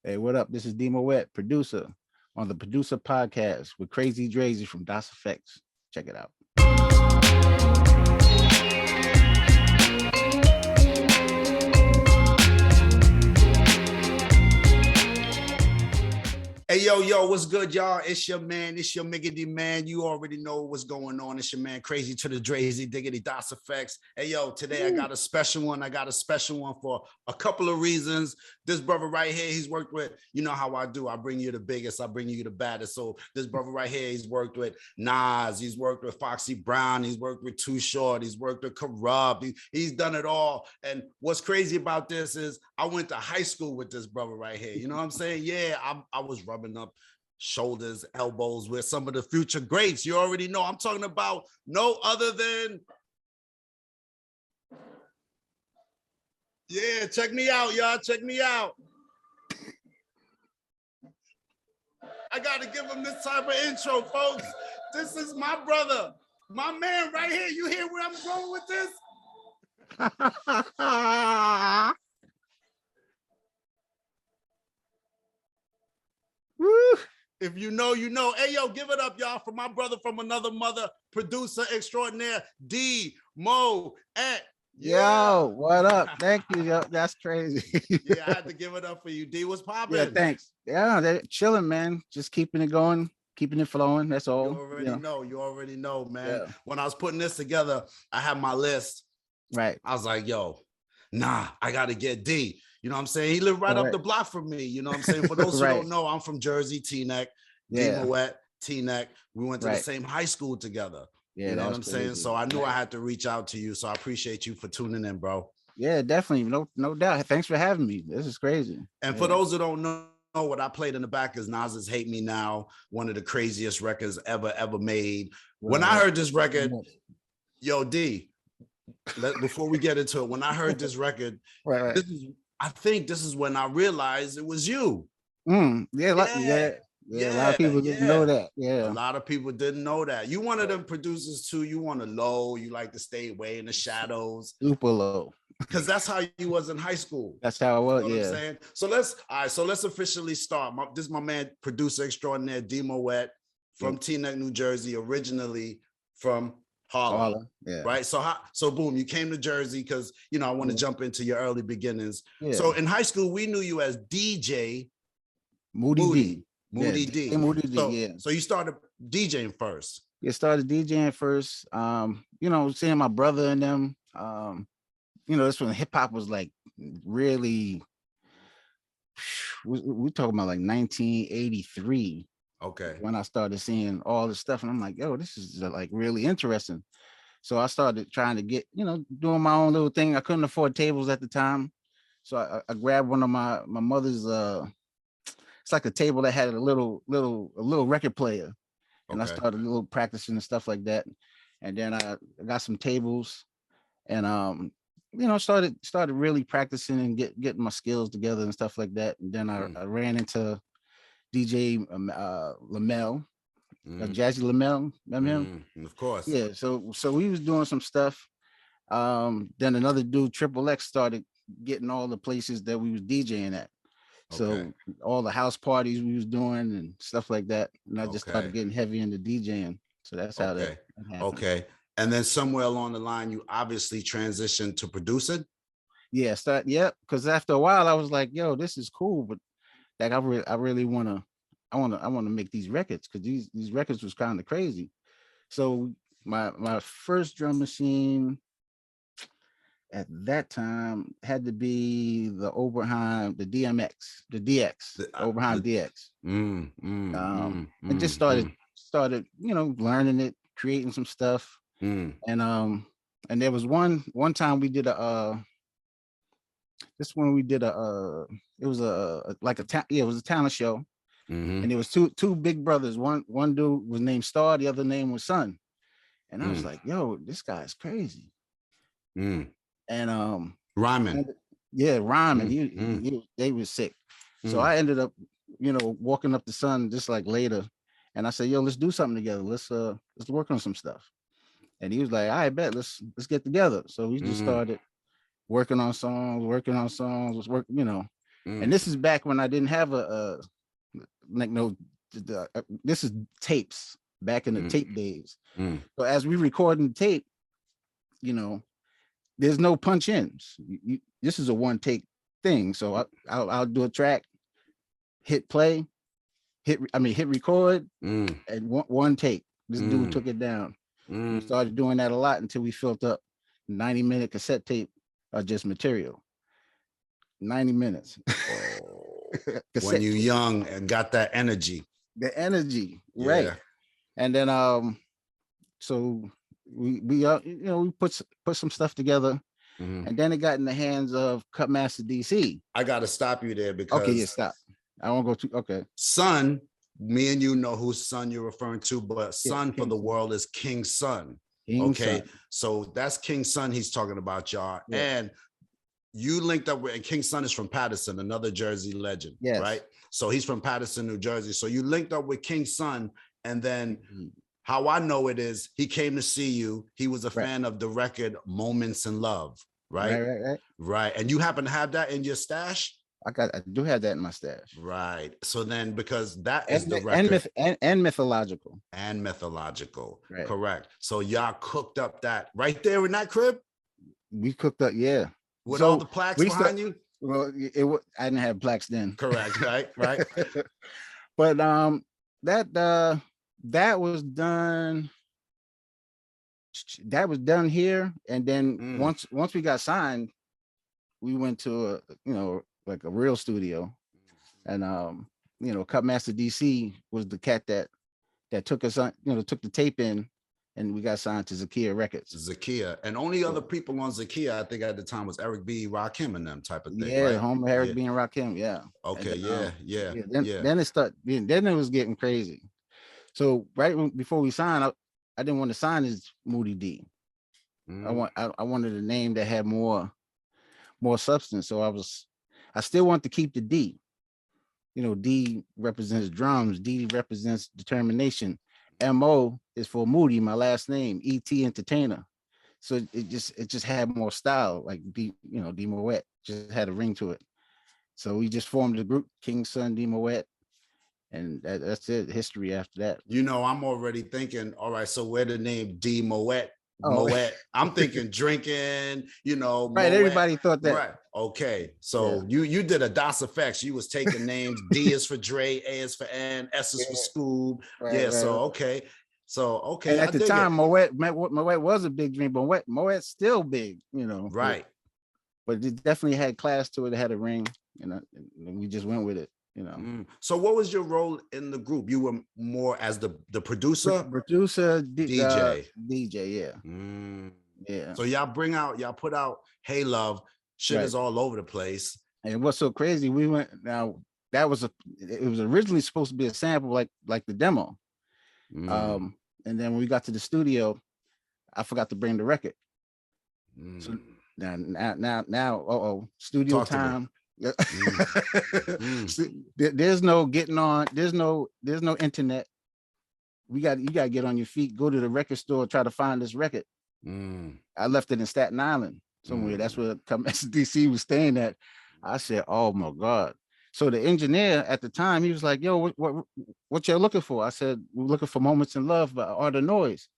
Hey, what up? This is Moet, producer on the Producer Podcast with Crazy Drayz from EFX. Check it out. Hey, yo, what's good, y'all? It's your man, it's your Miggity man. You already know what's going on. It's your man, Krazy to the Drayz, Diggity EFX. Hey, yo, today I got a special one. I got a special one for a couple of reasons. This brother right here, he's worked with, you know how I do. I bring you the biggest, I bring you the baddest. So this brother right here, he's worked with Nas, he's worked with Foxy Brown, he's worked with Too Short, he's worked with Kurupt, he's done it all. And what's crazy about this is I went to high school with this brother right here. You know what I'm saying? Yeah, I was rubbing up shoulders, elbows with some of the future greats. You already know I'm talking about no other than, yeah, check me out, y'all. Check me out. I got to give him this type of intro, folks. This is my brother, my man right here. You hear where I'm going with this? Woo! If you know, you know. Hey, yo, give it up, y'all, for my brother from another mother, producer extraordinaire, Moet. Yo, what up? Thank you, yo. That's crazy. Yeah, I had to give it up for you, D. What's popping? Yeah, thanks. Yeah, they're chilling, man. Just keeping it going, keeping it flowing. That's all. You already know. You already know, man. Yeah. When I was putting this together, I had my list. Right. I was like, yo, nah, I got to get D. You know what I'm saying? He lived right up the block from me. You know what I'm saying? For those who don't know, I'm from Jersey, Teaneck. Yeah. Moet, Teaneck. We went to the same high school together. Yeah, you know what I'm saying? So I knew I had to reach out to you. So I appreciate you for tuning in, bro. Yeah, definitely. No doubt. Thanks for having me. This is crazy. And for those who don't know, what I played in the back is Nas's Hate Me Now, one of the craziest records ever made. When I heard this record, yo, D, before we get into it, when I heard this record, I think this is when I realized it was you. Yeah, a lot of people didn't know that. Yeah, a lot of people didn't know that. You one of them producers too. You want to low. You like to stay away in the shadows. Super low. Because that's how you was in high school. That's how I was. You know what I'm saying? So let's officially start. This is my man, producer extraordinaire, Moet from Teaneck, New Jersey, originally from Harlem. Yeah. Right. So boom, you came to Jersey because I want to jump into your early beginnings. Yeah. So in high school, we knew you as DJ Moody D. So you started DJing first. Yeah, started DJing first. Seeing my brother and them. That's when hip hop was like really. We're talking about like 1983. Okay. When I started seeing all this stuff, and I'm like, yo, this is like really interesting. So I started trying to get, doing my own little thing. I couldn't afford tables at the time. So I grabbed one of my mother's, it's like a table that had a little record player. And I started a little practicing and stuff like that. And then I got some tables and, started really practicing and getting my skills together and stuff like that. And then I ran into DJ Lamel, Jazzy Lamel, remember him? Of course. Yeah, so we was doing some stuff. Then another dude, Triple X, started getting all the places that we was DJing at. So all the house parties we was doing and stuff like that. And I just started getting heavy into DJing. So that's how that happened. Okay. And then somewhere along the line, you obviously transitioned to producing. Yeah, because after a while I was like, yo, this is cool, but like I really want to make these records because these records was kind of crazy. So my first drum machine at that time had to be the Oberheim, the DX, Oberheim DX. And just started learning it, creating some stuff. And there was one time we did it was a talent show. And there was two big brothers. One dude was named Star, the other name was Son. And I was like, yo, this guy's crazy. And rhyming. Rhyming. They was sick. So I ended up, walking up to Son just like later. And I said, yo, let's do something together. Let's work on some stuff. And he was like, I bet let's get together. So we just started working on songs, And this is back when I didn't have like this is tapes back in the tape days. So as we recording tape, you know, there's no punch ins. This is a one take thing. So I'll do a track, hit play, hit record, and one take. This dude took it down. We started doing that a lot until we filled up 90-minute cassette tape of just material. 90 minutes. When you're young and got that energy. The energy, right? And then so we you know, we put some stuff together, and then it got in the hands of Cutmaster DC. I gotta stop you there because okay, stop. I won't go too Son, me and you know whose son you're referring to, but son for the world is King Son. Son. So that's King Son he's talking about, y'all. And you linked up with, and King Son is from Patterson, another Jersey legend, right? So he's from Patterson, New Jersey. So you linked up with King Son, and then how I know it is he came to see you. He was a fan of the record Moments in Love, right? Right. And you happen to have that in your stash? I do have that in my stash. Right. So then, because that is the record. And mythological. And mythological. Correct. So y'all cooked up that right there in that crib? We cooked up, with all the plaques behind you? Well, I didn't have plaques then. Correct, right. But that was done. That was done here, and then once we got signed, we went to like a real studio, and Cutmaster DC was the cat that took us on, took the tape in. And we got signed to Zakia Records. Zakia. And only other people on Zakia, I think at the time, was Eric B, Rakim, and them type of thing. Yeah, right? Home Eric B and Rakim, Okay, Then it started, then it was getting crazy. So right before we signed, I didn't want to sign as Moody D. I wanted a name that had more substance. So I still want to keep the D. D represents drums, D represents determination. MO is for Moody, my last name, ET Entertainer. So it just had more style, like D Moet just had a ring to it. So we just formed the group King Son D Moet, and that's it. History after that. I'm already thinking, all right, so where the name D Moet? Moet. I'm thinking drinking, Right. Moet. Everybody thought that. Right. Okay. So you did a DOS effects. You was taking names. D is for Dre, A is for N, S is for Scoob. Right. So okay. And at the time, Moet was a big dream, but Moet's still big, Right. But it definitely had class to it. It had a ring, and we just went with it. So what was your role in the group? You were more as the producer? DJ, yeah. So y'all put out Hey Love, shit is all over the place. And what's so crazy, we went, now it was originally supposed to be a sample like the demo. And then when we got to the studio, I forgot to bring the record. So now studio Talk time. There's no getting on, there's no internet. You got to get on your feet, go to the record store, try to find this record. I left it in Staten Island somewhere. That's where DC was staying at. I said, oh my God. So the engineer at the time, he was like, yo, what y'all looking for? I said, we're looking for Moments in Love by Art of Noise.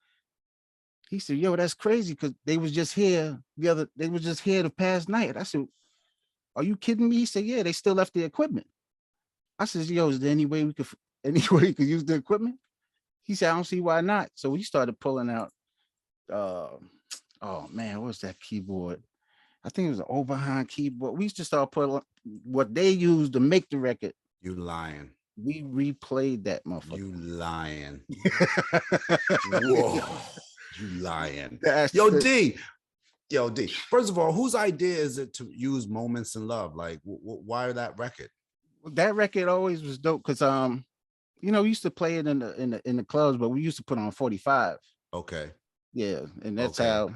He said, yo, that's crazy, because they was just here the past night. I said, are you kidding me? He said, yeah, they still left the equipment. I said, yo, is there any way we could use the equipment? He said, I don't see why not. So we started pulling out, oh man, what was that keyboard? I think it was an Oberheim keyboard. We used to start putting what they used to make the record. You lying. We replayed that motherfucker. You lying. Whoa. You lying. Yo, D. First of all, whose idea is it to use Moments in Love? Like, why that record? That record always was dope because we used to play it in the clubs, but we used to put on 45. Okay. Yeah, and that's how,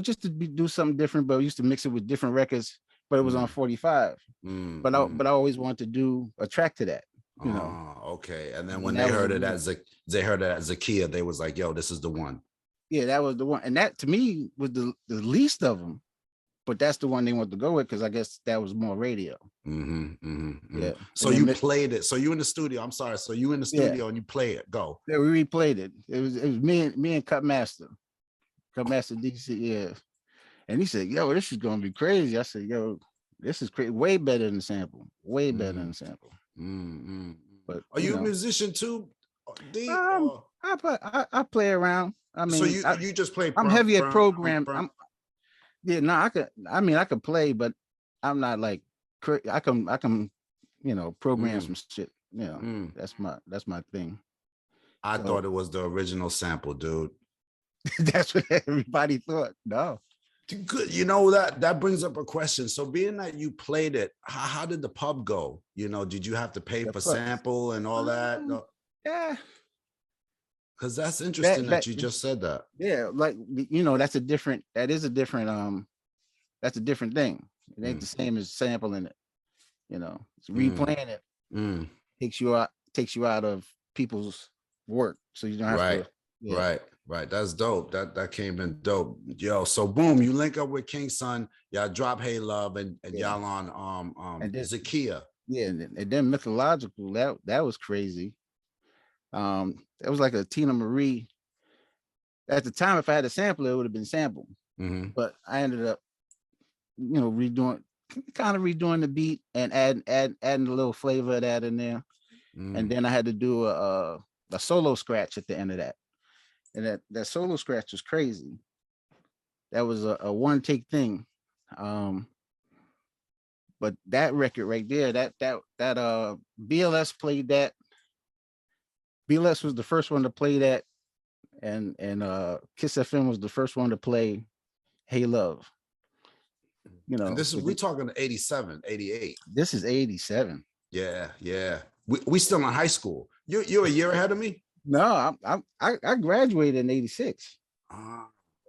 just to do something different. But we used to mix it with different records, but it was on 45. But I always wanted to do a track to that. Okay. And then when they heard it at Zakia, they was like, "Yo, this is the one." Yeah, that was the one, and that to me was the least of them. but that's the one they want to go with because I guess that was more radio. Yeah. So you played it. So you in the studio. I'm sorry. So you in the studio and you play it. Go. Yeah, we replayed it. It was me and Cutmaster DC. Yeah, and he said, "Yo, this is gonna be crazy." I said, "Yo, this is crazy. Way better than the sample. Way better than the sample." But are you a musician too? I play around. I mean, so you just play. I'm heavy at program. I could play, but I'm not like I can program some shit. That's my thing. I thought it was the original sample, dude. That's what everybody thought. No. Good. You know, that brings up a question. So being that you played it, how did the pub go? You know, did you have to pay for sample and all that? No. Yeah. Because that's interesting that you just said that. Yeah, like that's a different thing. It ain't the same as sampling it. It's replaying it. Takes you out of people's work. So you don't have to. Yeah. Right. That's dope. That came in dope. Yo, so boom, you link up with King Son, y'all drop Hey Love and y'all on Zakia. Yeah, and then Mythological, that was crazy. That was like a Tina Marie. At the time, if I had a sample, it would have been sampled. But I ended up, redoing the beat and adding a little flavor of that in there. And then I had to do a solo scratch at the end of that. And that solo scratch was crazy. That was a one take thing. But that record right there, that BLS played that. BLS was the first one to play that, and Kiss FM was the first one to play Hey Love. And this is, we talking 87, 88. This is 87. Yeah. We still in high school. You're a year ahead of me? No, I graduated in 86.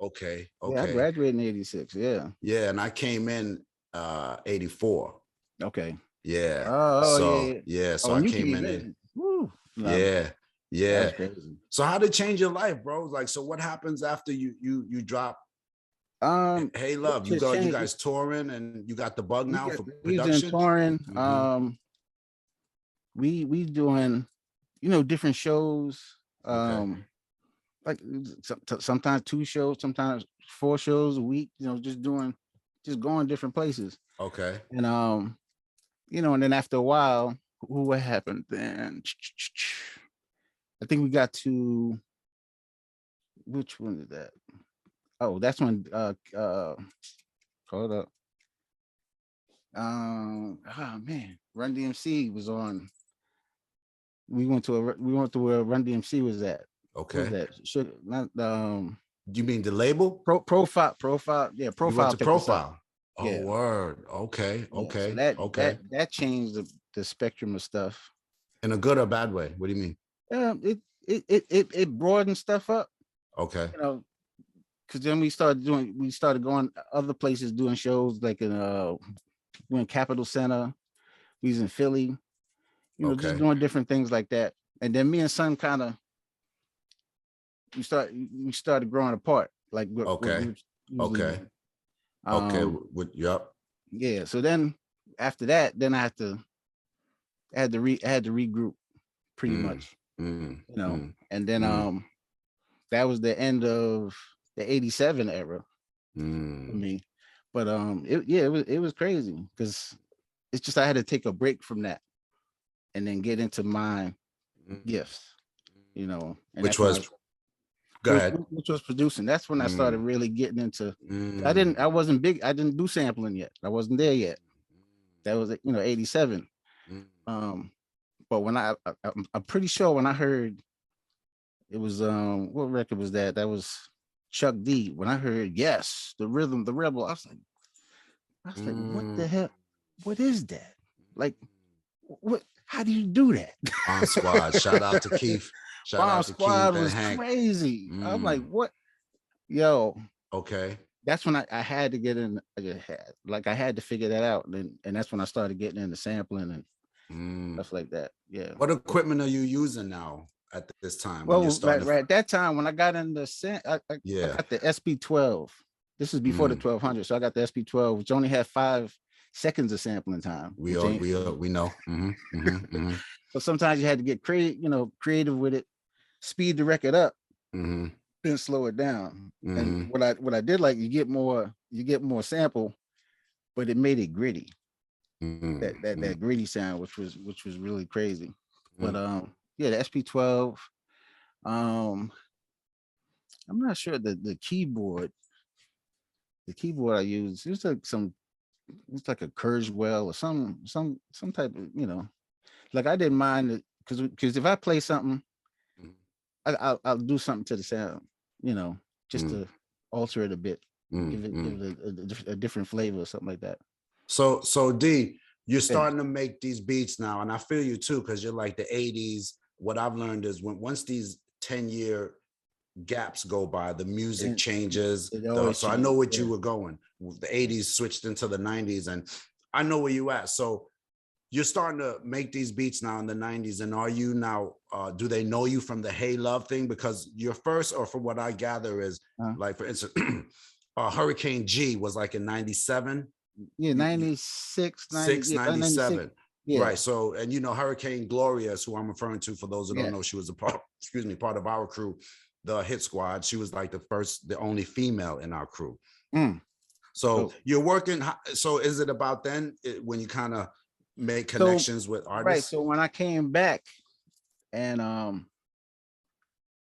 Okay. Yeah, I graduated in 86. Yeah. Yeah, and I came in 84. Okay. Yeah. So I came in. Woo. No, yeah. So how did it change your life, bro? Like, so what happens after you drop Hey Love? You guys touring and you got the bug now for production? Touring. We doing different shows. Like sometimes 2 shows, sometimes 4 shows a week, just going different places. Okay. And and then after a while, what happened then? I think we got to, which one is that? Oh, that's when hold up. Man, Run DMC was on. We went to where Run DMC was at. Okay. What was that? Not you mean the label? Profile. Yeah, Profile. You went to Profile. Oh, yeah. Word. Okay. So that changed the spectrum of stuff. In a good or bad way? What do you mean? It broadened stuff up. Okay. Because then we started going other places doing shows like in Capitol Center. We was in Philly. Just doing different things like that. And then me and Son kind of we started growing apart. Like okay. Yep. Yeah. So then after that, then I had to regroup pretty much. And then that was the end of the 87 era for me. But it was crazy because it's just I had to take a break from that and then get into my gifts, and which was which was producing. That's when I started really getting into. I wasn't big. I didn't do sampling yet. I wasn't there yet. That was 87. But when I'm pretty sure when I heard it was what record was that? That was Chuck D. When I heard Yes, the Rhythm, the Rebel, I was like, what the hell? What is that? Like, what? How do you do that? Bomb Squad. Shout out to Keith. Bomb Squad was crazy. I'm like, what? Yo. Okay. That's when I had to get in. I had to figure that out, and that's when I started getting into sampling and stuff like that. Yeah. What equipment are you using now at this time? Well, right at that time when I got into I got the SP12. This is before the 1200. So I got the SP12, which only had 5 seconds of sampling time. We know. So sometimes you had to get creative with it, speed the record up, then slow it down. And what I did like, you get more sample, but it made it gritty. That gritty sound, which was really crazy. But yeah, the SP12. I'm not sure the keyboard. The keyboard I used, it was like a Kurzweil or some type of, like I didn't mind it because if I play something, I'll do something to the sound, just to alter it a bit, give it a different flavor or something like that. So D, you're starting to make these beats now, and I feel you too, because you're like the 80s. What I've learned is once these 10-year gaps go by, the music changes. So I know what you were going. The 80s switched into the 90s, and I know where you at. So you're starting to make these beats now in the 90s, and are you now, do they know you from the Hey Love thing? Because your first, or from what I gather is, like for instance, Hurricane G was like in 97. Yeah, 96, 97. Yeah. Right. So, and Hurricane Gloria is who I'm referring to. For those who don't know, she was part of our crew, the Hit Squad. She was like the only female in our crew. So you're working. So is it about then when you kind of make connections with artists? Right. So when I came back and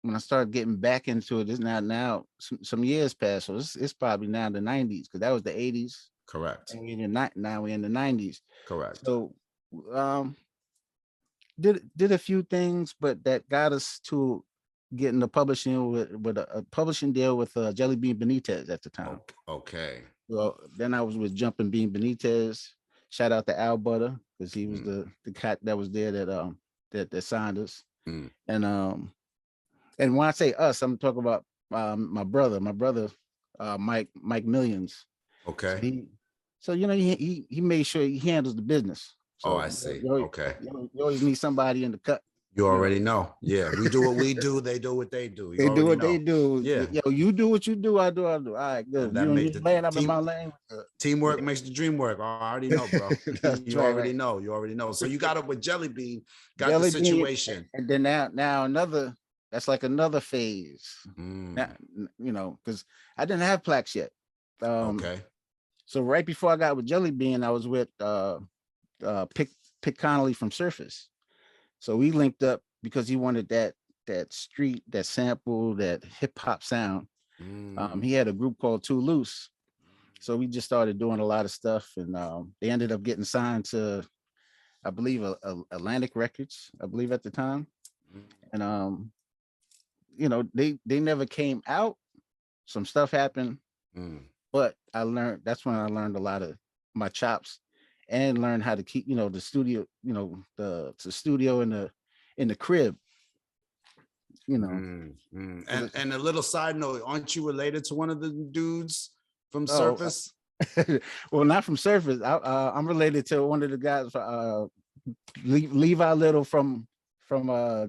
when I started getting back into it, it's now some years passed. So it's probably now the 90s, because that was the 80s. Correct. And now we're in the 90s. Correct. So did a few things, but that got us to getting the publishing with a publishing deal with Jelly Bean Benitez at the time. Okay. Well, then I was with Jumpin' Bean Benitez. Shout out to Al Butter, because he was the cat that was there that signed us. And when I say us, I'm talking about my brother, Mike Millions. Okay. So he made sure he handles the business. So, I see. Okay. You always need somebody in the cut. You already know. Yeah, we do what we do. They do what they do. They do what they do. Yeah. You do what you do. I do. All right, good. That makes the lane. I'm in my lane. Teamwork makes the dream work. I already know, bro. You already know. You already know. So you got up with Jelly Bean, got the situation. And then now another. That's like another phase. Now, because I didn't have Plaques yet. Okay. So right before I got with Jelly Bean, I was with Pick Connolly from Surface. So we linked up because he wanted that street, that sample, that hip hop sound. He had a group called Too Loose. So we just started doing a lot of stuff, and they ended up getting signed to, I believe, Atlantic Records, I believe at the time. And they never came out. Some stuff happened. But that's when I learned a lot of my chops, and learned how to keep, the studio, the studio in the crib, And a little side note, aren't you related to one of the dudes from Surface? Well, not from Surface. I'm related to one of the guys, Levi Little from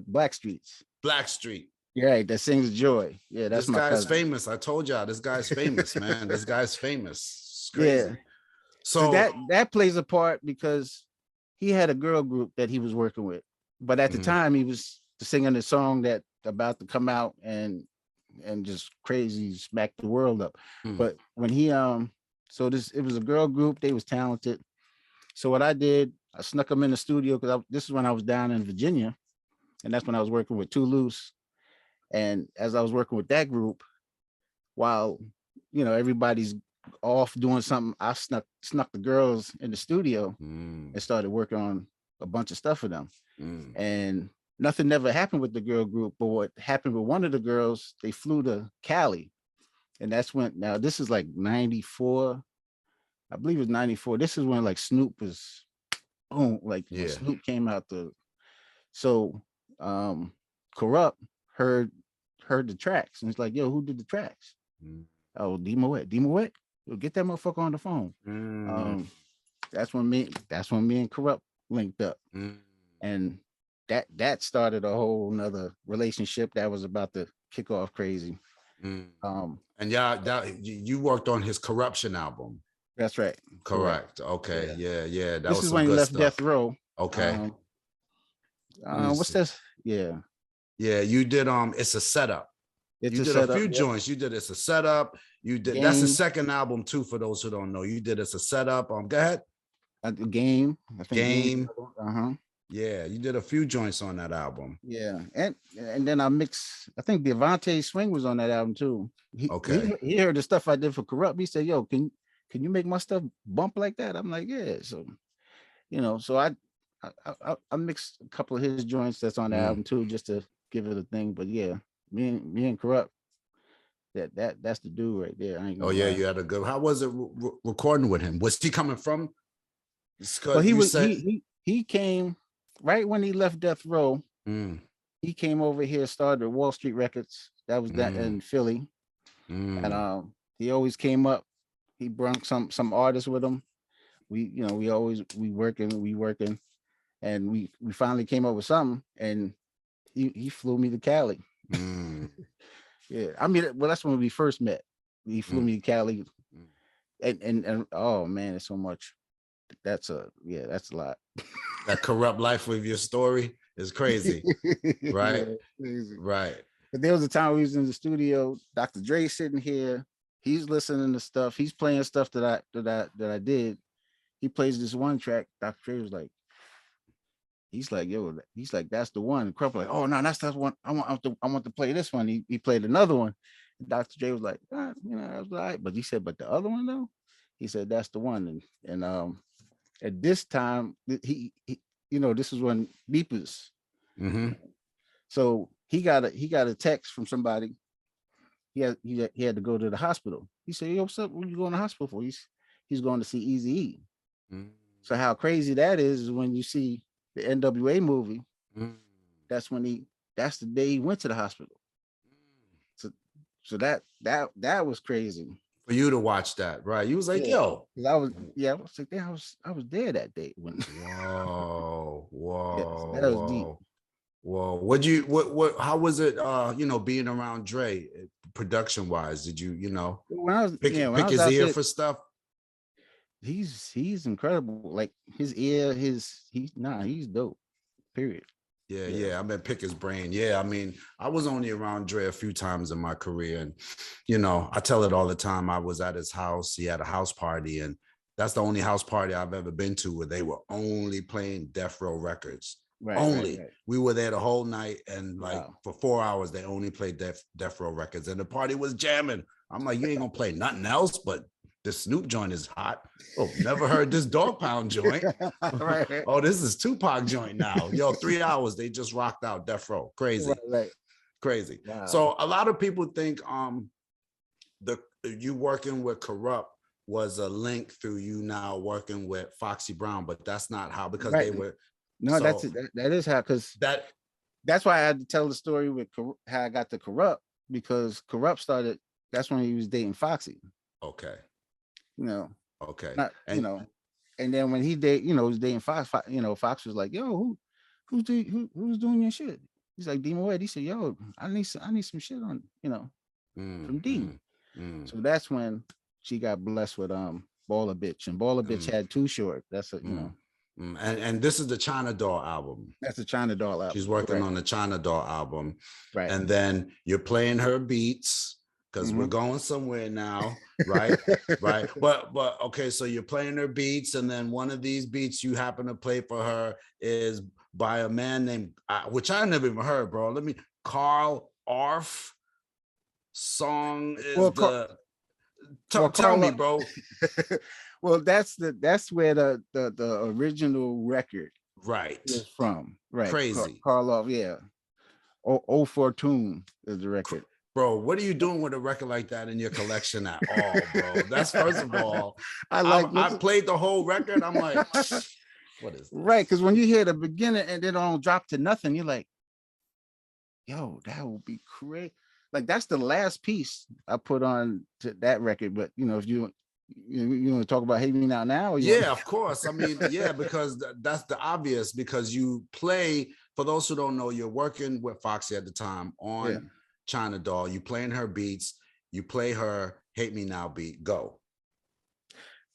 Black Streets. Black Street. Yeah, right, that sings Joy. Yeah, that's this my guy's cousin. famous. I told y'all, this guy's famous, man. This guy's famous. It's crazy. Yeah. So that plays a part, because he had a girl group that he was working with, but at the time he was singing a song that about to come out and just crazy smack the world up. But when he it was a girl group. They was talented. So what I did, I snuck them in the studio, because this is when I was down in Virginia, and that's when I was working with Too Loose. And as I was working with that group, while everybody's off doing something, I snuck the girls in the studio and started working on a bunch of stuff for them. And nothing never happened with the girl group, but what happened with one of the girls, they flew to Cali, and that's when, now this is like 94, I believe it's 94. This is when like Snoop was boom, like when Snoop came out. So Kurupt heard the tracks, and it's like, yo, who did the tracks? Oh, D Moet. Yo, get that motherfucker on the phone. That's when me and Kurupt linked up. And that started a whole nother relationship that was about to kick off crazy. And you worked on his Corruption album. That's right. Correct. Okay. Yeah. That This was is some when he good left stuff. Death Row. Okay. What's this? Yeah. Yeah, you did It's a Setup. You did a few joints. You did It's a Setup. You did That's the second album too, for those who don't know. You did It's a Setup. Go ahead. Game. I think Game. Yeah, you did a few joints on that album. Yeah, and then I think Devontae Swing was on that album too. He heard the stuff I did for Kurupt. He said, "Yo, can you make my stuff bump like that?" I'm like, "Yeah." So, so I mixed a couple of his joints that's on the album too, just to give it a thing. But yeah, me and Kurupt, that's the dude right there. I ain't gonna lie. You had a good. How was it recording with him? Was he coming from? Well, he came right when he left Death Row. He came over here, started Wall Street Records. That was that in Philly. And he always came up. He brought some artists with him. We working, and we finally came up with something, and he flew me to Cali. Yeah, I mean, well, that's when we first met. He flew me to Cali, and oh man, it's so much. That's a lot. That Kurupt life with your story is crazy, right? Yeah, crazy. Right. But there was a time we was in the studio. Dr. Dre sitting here. He's listening to stuff. He's playing stuff that I did. He plays this one track. Dr. Dre was like, he's like, that's the one. And Kurupt like, oh no, that's one. I want to play this one. He played another one. And Dr. Dre was like, that was all right. But he said, but the other one though, he said that's the one. And at this time, he this is when beepers. So he got a text from somebody. He had to go to the hospital. He said, "Yo, what's up? What are you going to the hospital for?" He's going to see Eazy-E. So how crazy that is when you see the NWA movie. That's the day he went to the hospital. So that was crazy. For you to watch that, right? You was like, yo. I was like, damn, I was there that day when. Whoa. Yes, that was deep. Whoa. How was it being around Dre production wise? Did you when I was pick his ear for stuff? He's incredible. Like his ear, he's dope. Period. Yeah. I mean, pick his brain. Yeah, I mean, I was only around Dre a few times in my career, and I tell it all the time. I was at his house. He had a house party, and that's the only house party I've ever been to where they were only playing Death Row records. Right. We were there the whole night, and for 4 hours they only played Death Row records, and the party was jamming. I'm like, you ain't gonna play nothing else, but the Snoop joint is hot. Oh, never heard this Dog Pound joint. Right. Oh, this is Tupac joint now. Yo, 3 hours they just rocked out Death Row. Crazy. Right. Crazy. Wow. So a lot of people think you working with Kurupt was a link through you now working with Foxy Brown, but that's not how, because they were. No, that is how, because that's why I had to tell the story with how I got to Kurupt, because Kurupt started. That's when he was dating Foxy. Okay. Okay. And then when he was dating Fox, Fox was like, yo, who's doing your shit? He's like, D Moet. He said, yo, I need some shit on, from D. So that's when she got blessed with Baller Bitch, and Baller Bitch had Too Short. That's And this is the China Doll album. That's the China Doll album. She's working on the China Doll album. Right. And then you're playing her beats, because we're going somewhere now, right? Right. But okay, so you're playing her beats, and then one of these beats you happen to play for her is by a man named, which I never even heard, bro. Carl Orff. Song is tell me, bro. Well, that's where the original record is from. Right. Crazy. Carl Orff, yeah. O Fortune is the record. Bro, what are you doing with a record like that in your collection at all, bro? That's, first of all, I played the whole record. I'm like, what is this? Right, because when you hear the beginning and then don't drop to nothing, you're like, yo, that would be crazy. Like, that's the last piece I put on to that record. But if you want to talk about Hate Me Now, yeah, of course. I mean, yeah, because that's the obvious. Because you play, for those who don't know, you're working with Foxy at the time on China Doll. You playing her beats. You play her Hate Me Now beat. Go.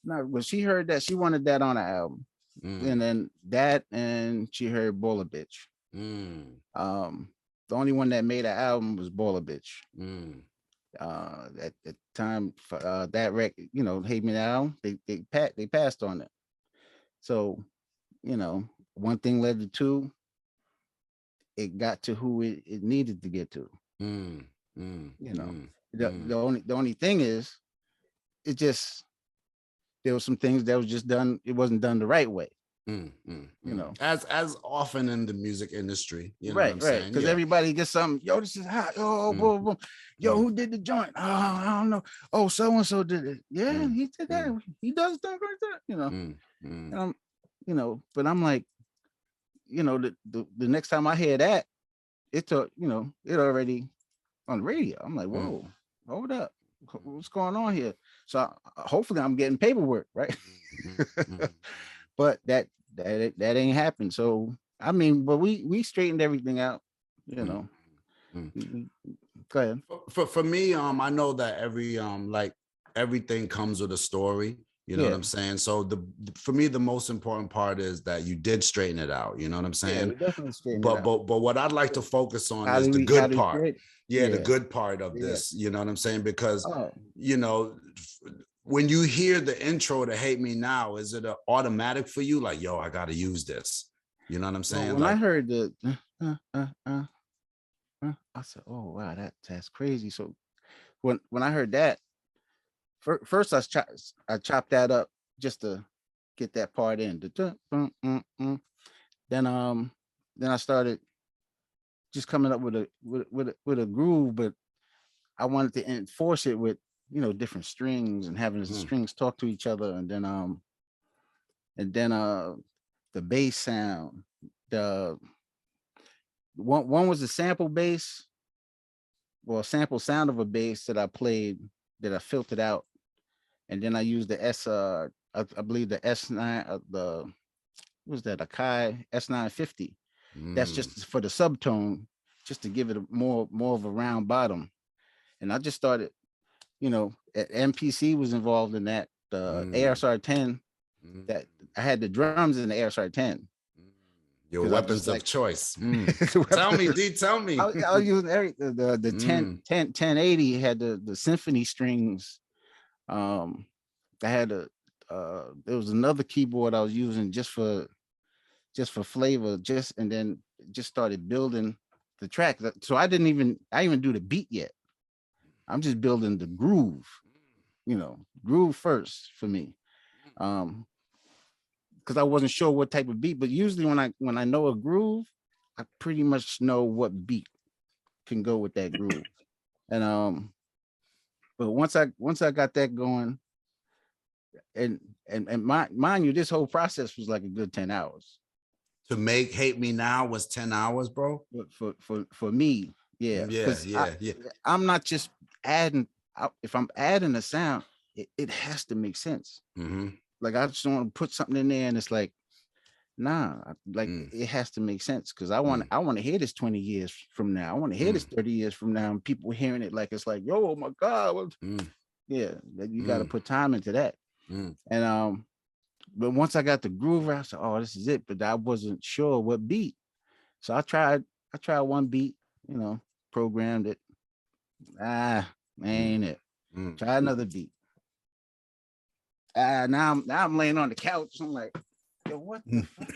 No, when she heard that, she wanted that on the album. And then that, and she heard Baller Bitch. The only one that made an album was Baller Bitch. At the time, that record, you know, Hate Me Now, they passed on it. So, you know, one thing led to two. It got to who it needed to get to. You know, the only thing is, it just, there was some things that was just done. It wasn't done the right way. You know, as often in the music industry, you know right, what I'm saying? Because everybody gets something. Yo, this is hot. Oh, boom, boom. Yo, who did the joint? Oh, I don't know. Oh, so and so did it. Yeah, he did that. He does stuff like that. You know, and I'm, you know, but I'm like, you know, the next time I hear that, it took, you know, it already on the radio. I'm like, whoa, hold up, what's going on here? So hopefully I'm getting paperwork, right? But that ain't happened. So I mean, but we straightened everything out, you know. Go ahead. For me, I know that every like everything comes with a story. You know what I'm saying? So for me, the most important part is that you did straighten it out. You know what I'm saying? Yeah, we definitely straightened it out. But what I'd like to focus on is the good part. The good part of this. You know what I'm saying? Because you know, when you hear the intro to Hate Me Now, is it automatic for you? Like, yo, I got to use this. You know what I'm saying? Well, when I heard the, I said, oh wow, that's crazy. So when I heard that, first I chopped that up just to get that part in. Then I started just coming up with a groove, but I wanted to enforce it with, you know, different strings and having the strings talk to each other, and then the bass sound. The one was the sample bass, well, sample sound of a bass that I played, that I filtered out, and then I used the I believe the S9, the, what was that, Akai S950. That's just for the subtone, just to give it a more of a round bottom. And I just started, you know, MPC was involved in that, the ASR 10, that I had the drums in the ASR 10. Your weapons of choice. Tell me, D, tell me. I was using the 1080 had the symphony strings. I had there was another keyboard I was using just for flavor, and then just started building the track. So I didn't even do the beat yet. I'm just building the groove, you know, groove first for me. Because I wasn't sure what type of beat, but usually when I know a groove, I pretty much know what beat can go with that groove. And but once I got that going, and mind you, this whole process was like a good 10 hours. To make Hate Me Now was 10 hours, bro. For me, yeah. I'm not just adding. If I'm adding a sound, it has to make sense. Like, I just don't want to put something in there and it's like, nah, like it has to make sense, because I want to hear this 20 years from now. I want to hear this 30 years from now, and people hearing it like it's like, yo, oh my God. Yeah, you got to put time into that. And but once I got the groove, I said, oh, this is it. But I wasn't sure what beat. So I tried one beat, you know, programmed it. Ain't it. Try another beat. Now I'm laying on the couch. I'm like, yo, what the fuck?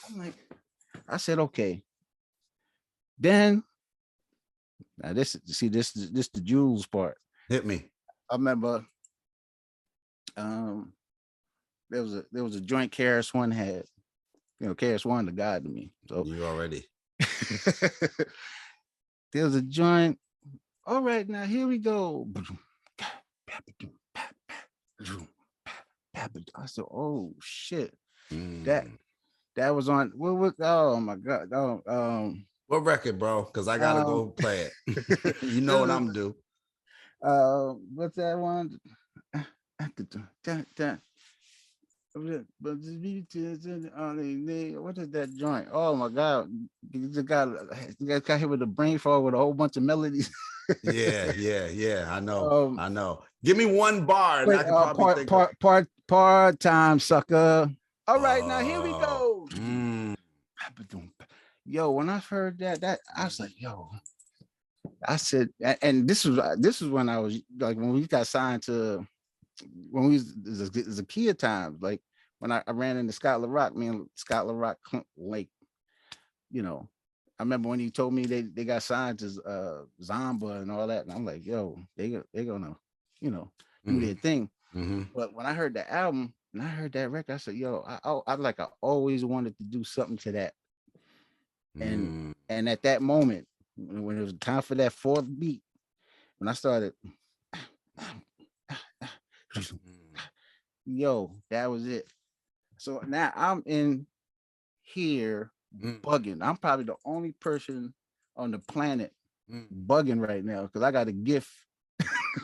I'm like, I said, okay. Then now this the jewels part. Hit me. I remember there was a joint KRS-One had. You know, KRS-One the god to me. So you already. There was a joint. All right, now here we go. I said, oh shit. That was on what oh my God. What record, bro? Because I gotta go play it. You know what I'm do. What's that one? What is that joint? Oh my God. you just got hit with a brain fog with a whole bunch of melodies. Yeah. I know. um, I know. Give me one bar and wait, I could probably think of part time sucker. All right, now here we uh go. mm, Yo, when I heard that I was like, yo, I said, and this was when I was like when we got signed to when we was the Kia times, like when I ran into Scott LaRock, me and Scott LaRock, like, you know, I remember when he told me they got signed to Zomba and all that, and I'm like, yo, they're gonna, you know, do their thing. But when I heard the album and I heard that record, I said, yo, I always wanted to do something to that. And at that moment, when it was time for that fourth beat, when I started, yo, that was it. So now I'm in here bugging. I'm probably the only person on the planet bugging right now because I got a gift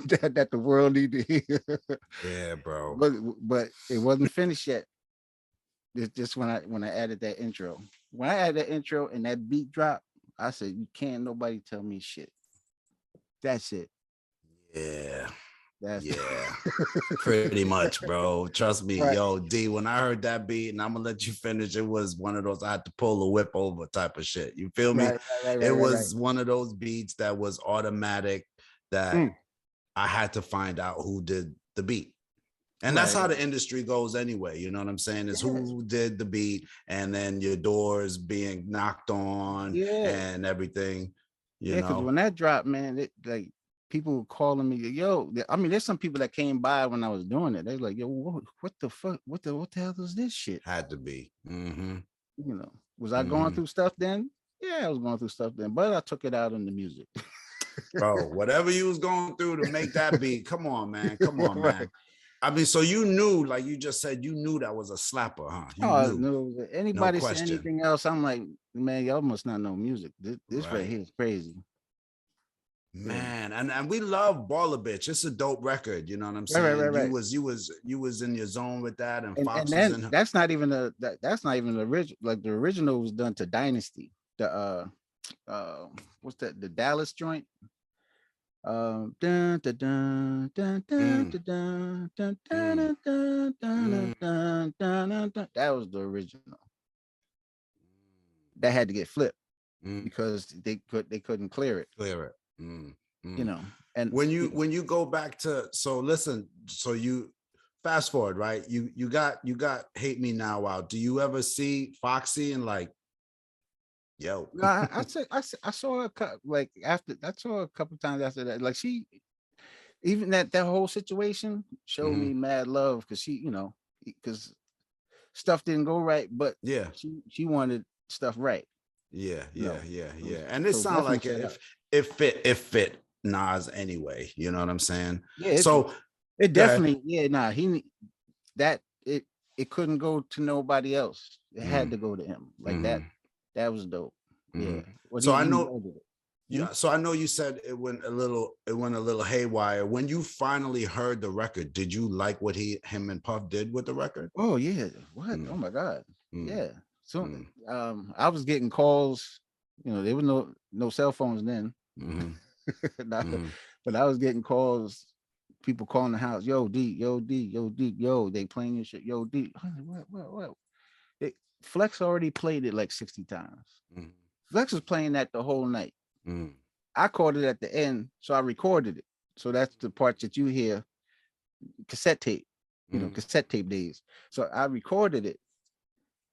that the world need to hear. Yeah, bro. But it wasn't finished yet. It's just when I added that intro. When I added that intro and that beat drop, I said, "You can't nobody tell me shit." That's it. Yeah. That's Yeah. Pretty much, bro. Trust me, right. yo, D, when I heard that beat, and I'm gonna let you finish, it was one of those I had to pull a whip over type of shit. You feel me? It was one of those beats that was automatic that I had to find out who did the beat. And that's how the industry goes anyway. You know what I'm saying? Is who did the beat, and then your doors being knocked on and everything. You know, because when that dropped, man, it like people were calling me, yo. I mean, there's some people that came by when I was doing it. They were like, yo, what the fuck? What the hell is this shit? Had to be. You know, was I going through stuff then? Yeah, I was going through stuff then, but I took it out in the music. Bro, whatever you was going through to make that beat, come on, man. Come on, man. I mean, so you knew, like you just said, you knew that was a slapper, huh? You knew. No, anybody say anything else, I'm like, man, y'all must not know music. This right here is crazy. Man, and we love Baller Bitch. It's a dope record, you know what I'm saying? Right. You was in your zone with that, and Fox then was in. that's not even that's not even the original. Like the original was done to Dynasty. The what's that? The Dallas joint. Dun, dun, dun, dun, dun, dun, dun, dun, dun, dun, dun, dun. That was the original. That had to get flipped because they couldn't clear it. You know, and when you go back to, so listen, so you fast forward, right? You got Hate Me Now out. Do you ever see Foxy and like, yo? I saw her like after I saw her a couple times after that. Like she, even that whole situation showed me mad love because she, you know, because stuff didn't go right, but she wanted stuff right. Yeah. And it sounded like it fit Nas anyway. You know what I'm saying? Yeah. So it definitely, it couldn't go to nobody else. It had to go to him. Like that. That was dope. Yeah. Well, so I know. Yeah. So I know you said it went a little haywire. When you finally heard the record, did you like what him and Puff did with the record? Oh yeah. What? Oh my God. Yeah. So I was getting calls, you know, there was no cell phones then. But I was getting calls, people calling the house, yo D, they playing your shit, yo D. What? Flex already played it like 60 times. Flex was playing that the whole night. I caught it at the end, so I recorded it. So that's the part that you hear, cassette tape, you know, cassette tape days. So I recorded it,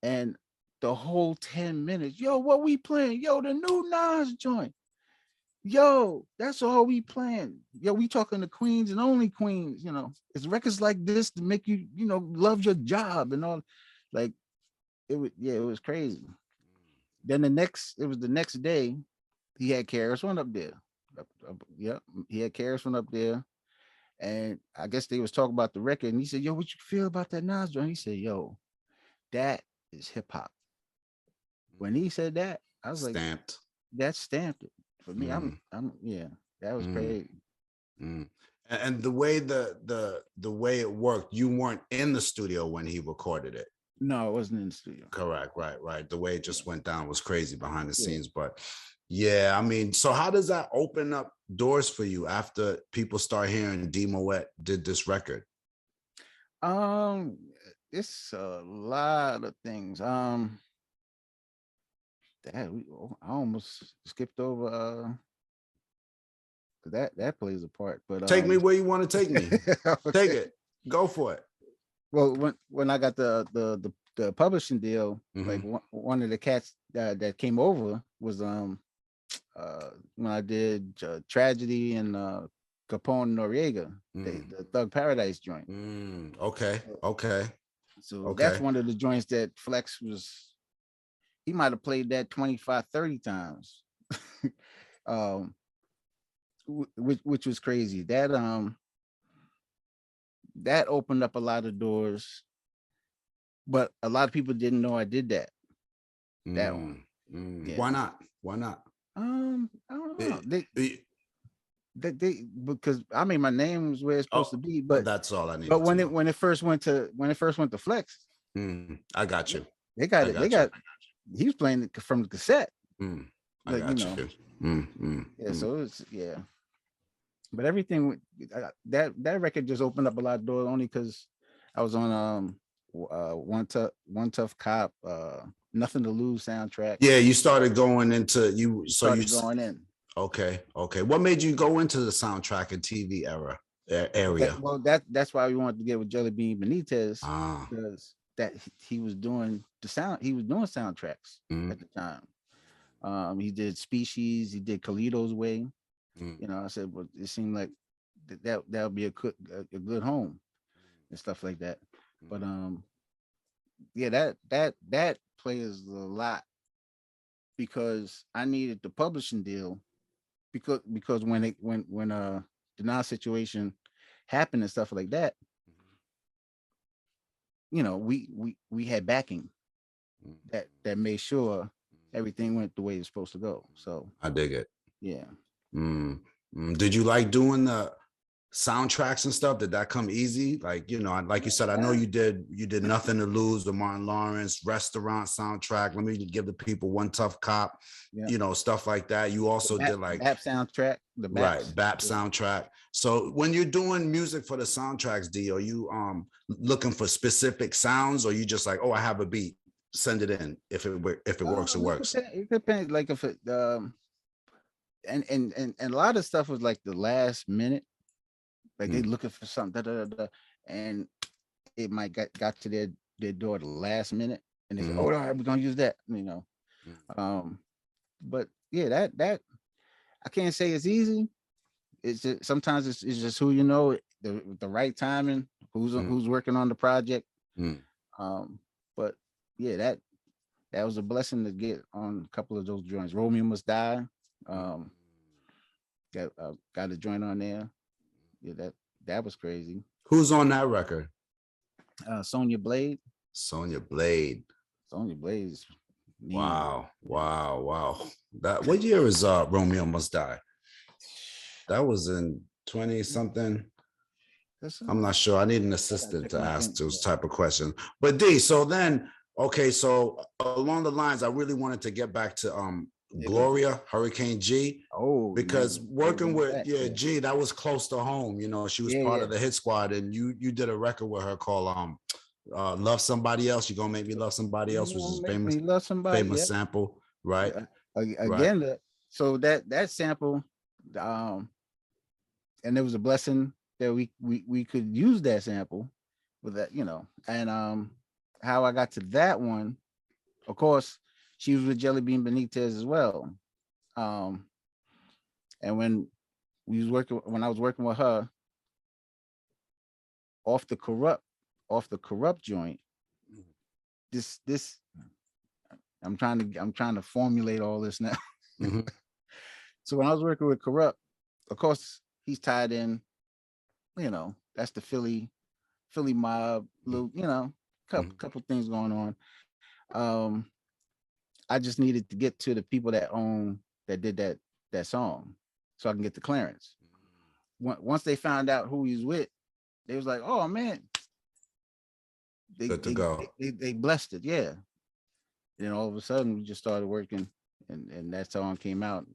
and the whole 10 minutes, yo, what we playing? Yo, the new Nas joint. Yo, that's all we playing. Yo, we talking to queens and only queens, you know. It's records like this to make you, you know, love your job and all. Like, it was crazy. Then the next day, he had KRS One up there. Yep, he had KRS One up there. And I guess they was talking about the record. And he said, yo, what you feel about that Nas joint? He said, yo, that is hip hop. When he said that, I was like, that stamped it for me. I'm that was crazy. And the way the way it worked, you weren't in the studio when he recorded it. No, it wasn't in the studio. Correct. Right. The way it just went down was crazy behind the Yeah. scenes. But yeah, I mean, so how does that open up doors for you after people start hearing D Moet did this record? Um, it's a lot of things. I almost skipped over that plays a part. But Take me where you want to take me. okay. Take it. Go for it. Well, when I got the publishing deal, like Mhm. one of the cats that came over was when I did Tragedy and Capone Noriega, the Thug Paradise joint. Okay. So Okay. so that's Okay. one of the joints that Flex was. He might have played that 25, 30 times. um, which was crazy. That opened up a lot of doors, but a lot of people didn't know I did that. That one. Yeah. Why not? Why not? I don't know. It- They it- they because I mean my name was where it's supposed to oh, be, that's all I but needed to know. when it first went to Flex, I got you. they got I it. They got you. got he was playing it from the cassette. I Like, got you. Yeah, so it's yeah. But everything that record just opened up a lot of doors only because I was on one tough cop, Nothing to Lose soundtrack. Yeah, you started going into you. So you Started going in. okay. What made you go into the soundtrack and TV area? That's why we wanted to get with Jelly Bean Benitez, Ah. because that he was doing soundtracks at the time. He did Species, he did Kalito's Way. I said, well, it seemed like that would be a good home and stuff like that. But yeah, that plays a lot because I needed the publishing deal because when the Nas situation happened and stuff like that, we had backing that made sure everything went the way it's supposed to go. So I dig it. yeah. Did you like doing the soundtracks and stuff? Did that come easy? Like, like you said, I know you did Nothing to Lose, the Martin Lawrence Restaurant soundtrack. Let me give the people One Tough Cop, Yeah. Stuff like that. You also did like BAP soundtrack, the BAPs. right, BAP soundtrack. So when you're doing music for the soundtracks, D, are you looking for specific sounds, or you just like, oh, I have a beat, send it in. If it works, it works. It depends. Like if it and a lot of stuff was like the last minute. Like they looking for something, and it might got to their door the last minute, and they said, "Oh, all right, we're gonna use that," But yeah, that I can't say it's easy. It's just sometimes it's just who the right timing, who's working on the project. But yeah, that was a blessing to get on a couple of those joints. Romeo Must Die. Got a joint on there. Yeah, that was crazy. Who's on that record? Sonya Blade. Sonya Blade. Sonya Blade is mean. Wow. What year is Romeo Must Die? That was in 20 something. I'm not sure. I need an assistant to ask those type of questions. But D, so then, okay, so along the lines, I really wanted to get back to Gloria, Hurricane G. Oh, because man. working with G, that was close to home. She was part of the hit squad, and you did a record with her called Love Somebody Else. You Gonna Make Me Love Somebody Else, which is famous sample, right? Again, right. So that sample, and it was a blessing that we could use that sample with that, and how I got to that one, of course, she was with Jelly Bean Benitez as well. And when I was working with her off the Kurupt joint, this I'm trying to formulate all this now. So when I was working with Kurupt, of course he's tied in, that's the Philly mob, little, couple things going on. I just needed to get to the people that did that song so I can get the clearance. Once they found out who he's with, they was like, "Oh man, they Good to they go. they blessed it, yeah. And all of a sudden we just started working, and that song came out.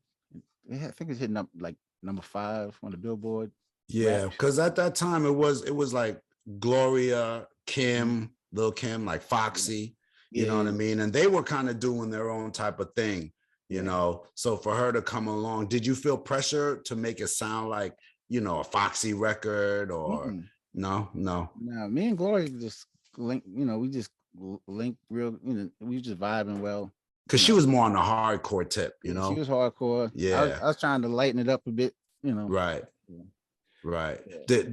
I think it's hitting up like number 5 on the Billboard rap. Yeah, because at that time it was like Gloria, Kim, Lil Kim, like Foxy, you know what I Yeah, mean? And they were kind of doing their own type of thing, you yeah. know. So for her to come along, did you feel pressure to make it sound like, a Foxy record or Mm-mm. no, no? No, me and Gloria just link. We just link real. We just vibing well. Because You she know, was more on the hardcore tip, you yeah, she know? was hardcore. I was Yeah, I was trying to lighten it up a bit. right, Yeah, right. yeah.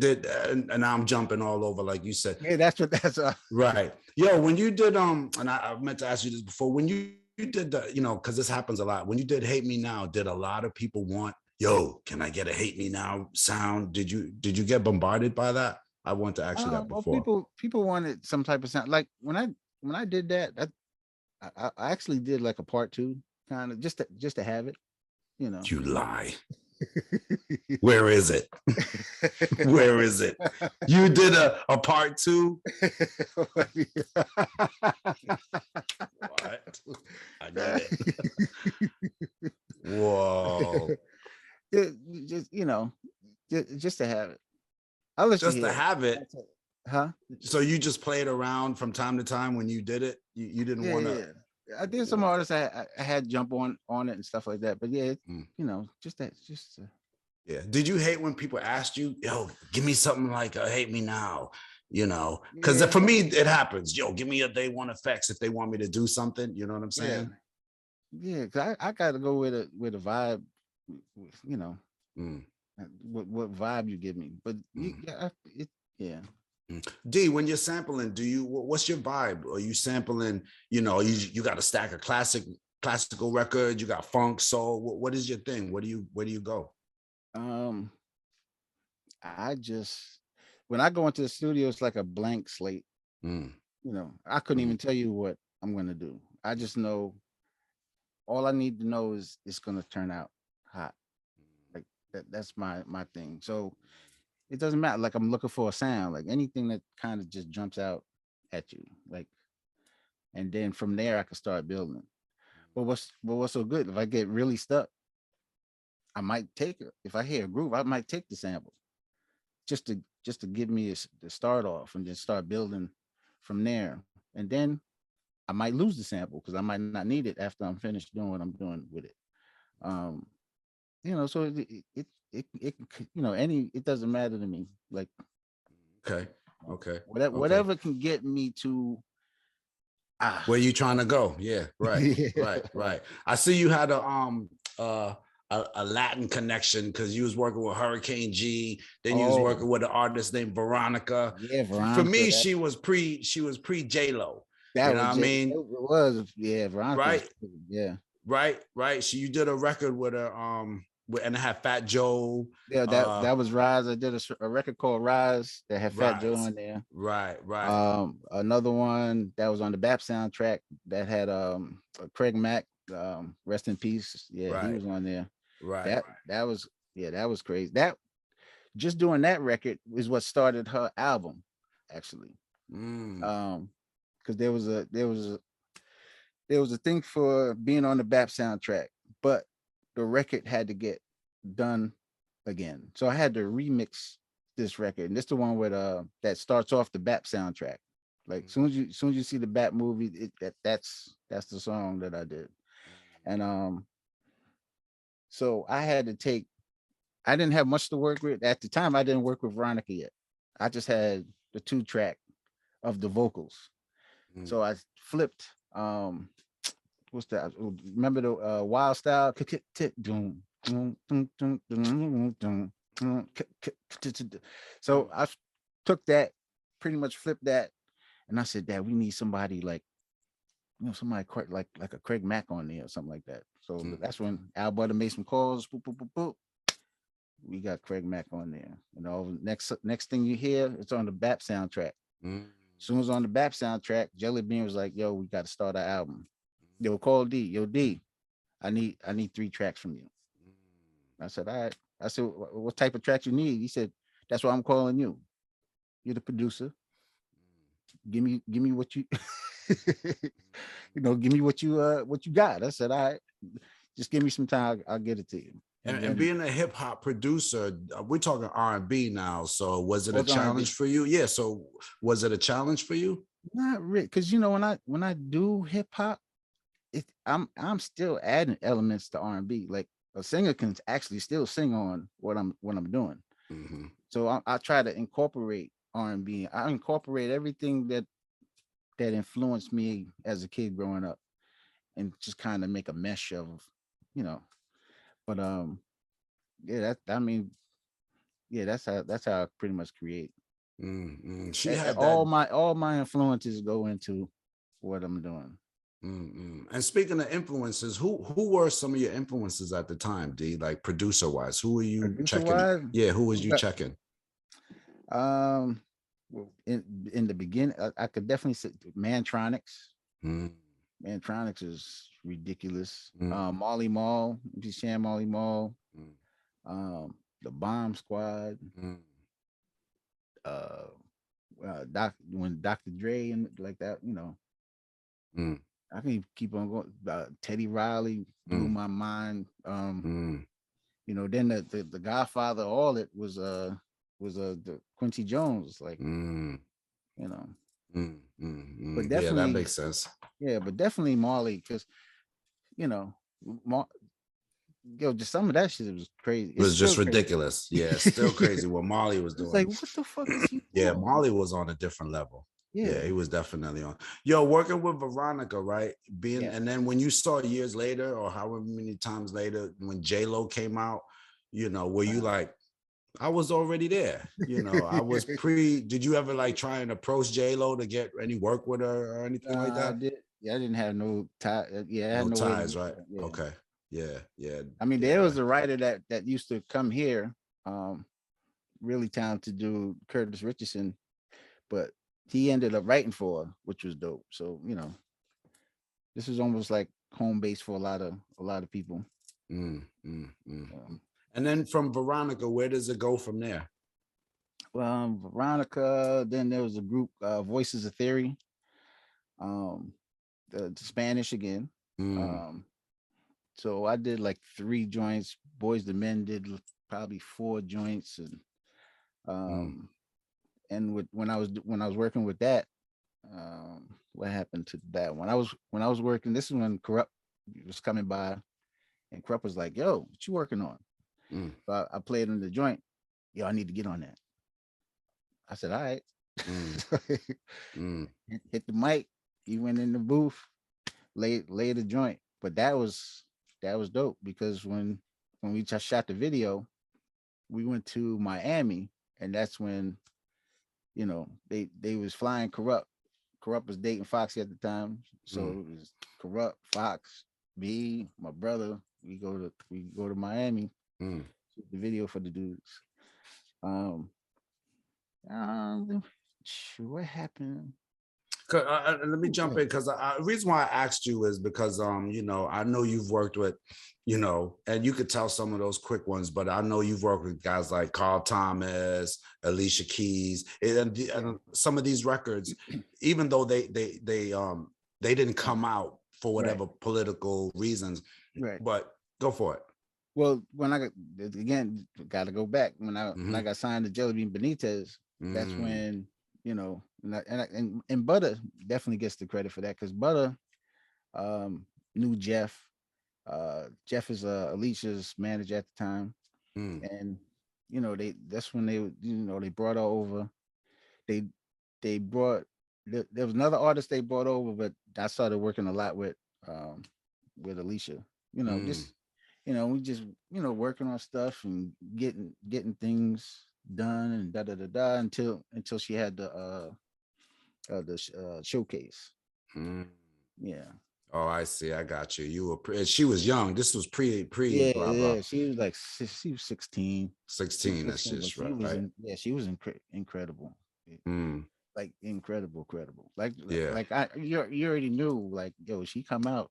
And now I'm jumping all over, like you said. Yeah, that's what that's. Right. Yo, when you did and I meant to ask you this before, when you did the, because this happens a lot. When you did Hate Me Now, did a lot of people want, yo, can I get a Hate Me Now sound? Did you get bombarded by that? I want to ask you that Well, before. people wanted some type of sound. Like when I did that, I actually did like a part 2, kind of just to have it. You know. You lie. Where is it? Where is it? You did a part 2? What? I need it. Whoa. Just just to have it. I'll let you Just to hear it. have it. Huh? So you just played around from time to time when you did it? You didn't Yeah, want yeah, to. yeah. I did some artists I had jump on it and stuff like that. But yeah, just that, Yeah. Did you hate when people asked you, yo, give me something like Hate Me Now? Because yeah, for me, it happens. Yo, give me a Day One effects if they want me to do something. You know what I'm yeah, saying? yeah. Cause I got to go with a vibe, you know, Mm, what vibe you give me. But mm, yeah. mm. D, when you're sampling, what's your vibe? Are you sampling, you got a stack of classical records, you got funk, soul. What is your thing? Where do you go? Um, I just when I go into the studio, it's like a blank slate. Mm, I couldn't mm, even tell you what I'm gonna do. I just know all I need to know is it's gonna turn out hot. Like that's my thing. So it doesn't matter. Like I'm looking for a sound, like anything that kind of just jumps out at you. Like, and then from there I can start building. But what's so good? If I get really stuck, I might take it. If I hear a groove, I might take the sample just to give me the start off and then start building from there. And then I might lose the sample because I might not need it after I'm finished doing what I'm doing with it. Um, so it doesn't matter to me. Like okay. Okay. Okay. whatever can get me to Where you trying to go? Yeah, right, yeah, right, right. I see you had uh a Latin connection because you was working with Hurricane G, then you was oh working with an artist named Veronica. yeah, For Veronica, me, she was pre J-Lo. You that know what was I it, mean? it was yeah, Veronica was Right, yeah. right, right. So you did a record with her, and it had Fat Joe, Yeah, that was Rise. I did a record called Rise that had Fat Joe right, on there. right, right, Another one that was on the BAP soundtrack that had Craig Mack, rest in peace. Yeah, he right, was on there. right. That was crazy. That just doing that record is what started her album, actually. Mm, Because there was a thing for being on the BAP soundtrack, but the record had to get done again. So I had to remix this record, and this the one with that starts off the BAP soundtrack. Like soon as you see the BAP movie, that's the song that I did. And so I had to take. I didn't have much to work with at the time. I didn't work with Veronica yet. I just had the 2 track of the vocals. mm. So I flipped. What's that? Remember the Wild Style? Doom. So I took that, pretty much flipped that, and I said, "Dad, we need somebody like somebody like a Craig Mack on there or something like that." So that's when Al Butter made some calls. Boop, boop, boop, boop. We got Craig Mack on there. Next thing you hear, it's on the BAP soundtrack. Mm. As soon as on the BAP soundtrack, Jelly Bean was like, "Yo, we got to start our album." Yo, call D. Yo, D, I need 3 tracks from you. I said, all right. I said, what type of tracks you need? He said, that's why I'm calling you. You're the producer. give me what you, give me what you got. I said, all right, just give me some time, I'll get it to you. And being a hip hop producer, we're talking R&B now. So was it a Was R&B. challenge for you? Yeah. So was it a challenge for you? Not really, because when I do hip hop, I'm still adding elements to R&B. Like a singer can actually still sing on what I'm doing. Mm-hmm. So I try to incorporate R&B. I incorporate everything that influenced me as a kid growing up, and just kind of make a mesh of, you know. But yeah, that's how I pretty much create. Mm-hmm. She had that. All my influences go into what I'm doing. Mm-hmm. And speaking of influences, who were some of your influences at the time, D? Like producer wise, who were you Producer checking? wise, Yeah, who was you checking? Well, in the beginning, I could definitely say Mantronics. Mm. Mantronics is ridiculous. Mm. Molly Mall, Shan Molly Mall, Mm. the Bomb Squad, Mm. when Dr Dre and like that, Mm. I can keep on going. Teddy Riley blew Mm. my mind. Mm. Then the Godfather, all it was the Quincy Jones, like, Mm. you know. Mm. Mm. But Mm. Yeah, that definitely, makes sense. yeah, but definitely Marley, because you know, just some of that shit was crazy. It It's was just still crazy. ridiculous. Yeah, still crazy what Molly was It's doing. like, what the fuck is he Yeah, doing? Molly was on a different level. Yeah, Yeah, he was definitely on. Yo, working with Veronica, right? yeah. And then when you saw years later, or however many times later, when J-Lo came out, were you like, I was already there? I was did you ever like try and approach J-Lo to get any work with her or anything like I that? did. Yeah, I didn't have no tie. Yeah, I had No no way to ties, get right? there. Yeah. Okay. Yeah, yeah, I mean, there yeah. was a writer that used to come here, really talented dude, Curtis Richardson, but he ended up writing for her, which was dope. So, this is almost like home base for a lot of people. Mm, mm, mm. And then from Veronica, where does it go from there? Well, Veronica, then there was a group, Voices of Theory, the Spanish again. Mm, Um, so I did like 3 joints. Boys the Men did probably 4 joints, and mm, when I was working with that, what happened to that one? When I was working. This is when Kurupt was coming by, and Kurupt was like, "Yo, what you working on?" mm, So I played in the joint. Yo, I need to get on that. I said, "All right." mm, mm, hit the mic. He went in the booth, lay the joint. But that was dope, because when we just shot the video, we went to Miami, and that's when they was flying Kurupt. Kurupt was dating Foxy at the time, so mm, it was Kurupt, Fox, me, my brother. We go to Miami, mm. shoot the video for the dudes. Um, um what happened? Let me jump in, because the reason why I asked you is because I know you've worked with, and you could tell some of those quick ones, but I know you've worked with guys like Carl Thomas, Alicia Keys, and some of these records, even though they didn't come out for whatever political reasons, Right. but go for it. Well, when I got to go back when I got signed to Jelly Bean Benitez. That's when and Butter definitely gets the credit for that, because Butter knew Jeff. Jeff is Alicia's manager at the time, and that's when they brought her over. They brought there was another artist they brought over, but I started working a lot with Alicia. We just working on stuff and getting things done, and da da da da, until she had the showcase. Yeah. Oh, I see. I got you. You were she was young. This was pre blah blah. Yeah. She was like she was 16. 16. That's But just she right. was she was incredible. Like incredible. Like Yeah. you already knew, like, yo, she come out.